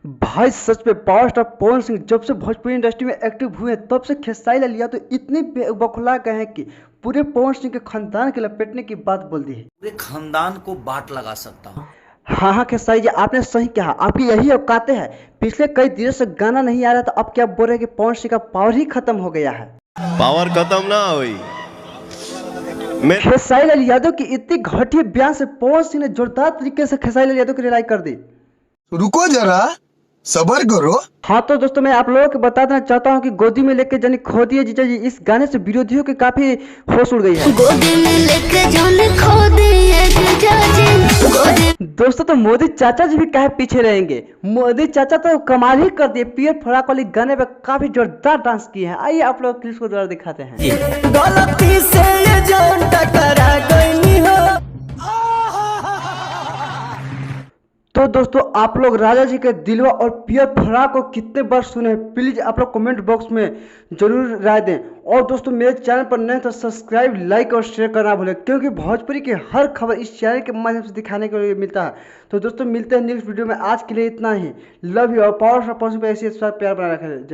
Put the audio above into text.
भाई सच में power star Pawan Singh जब से भोजपुरी इंडस्ट्री में एक्टिव हुए हैं, तब से खेसारी लाल यादव तो इतने बौखला गए हैं कि पूरे पवन सिंह के खानदान के लपेटने की बात बोल दी है। पूरे खानदान को बाट लगा सकता हूँ। हाँ हाँ खेसारी जी, आपने सही कहा, आपकी यही औकातें हैं। पिछले कई दिनों से गाना नहीं आ रहा, तो अब क्या बोल रहे हैं कि पवन सिंह का पावर ही खत्म हो गया है। पावर खत्म ना हुई। खेसारी लाल यादव की इतनी घटिया बयान से पवन सिंह ने जोरदार तरीके से खेसारी लाल यादव की रिहाई कर दी। रुको जरा, सबर करो। हाँ तो दोस्तों, मैं आप लोगों को बता देना चाहता हूँ कि गोदी में लेके जानी खो दिए जीजा जी, इस गाने से विरोधियों की काफी होश उड़ गई है। गोदी में लेके जाने खो दिए जीजा जी। दोस्तों तो मोदी चाचा जी भी काहे पीछे रहेंगे। मोदी चाचा तो कमाल ही कर दिए, पीएफ फराक वाली गाने पे काफी जोरदार डांस किए हैं। आइए आप लोग क्लिप्स को दोबारा दिखाते हैं। गलती से ये जान टकरा गई हो। तो दोस्तों, आप लोग राजा जी के दिलवा और पीएफ फराक को कितने बार सुने हैं, प्लीज आप लोग कमेंट बॉक्स में जरूर राय दें। और दोस्तों, मेरे चैनल पर नए तो सब्सक्राइब, लाइक और शेयर करना भूलें, क्योंकि भोजपुरी की हर खबर इस चैनल के माध्यम से दिखाने के लिए मिलता है। तो दोस्तों, मिलते हैं नेक्स्ट वीडियो में। आज के लिए इतना ही। लव यू और पावर ऐसी प्यार बना रखें।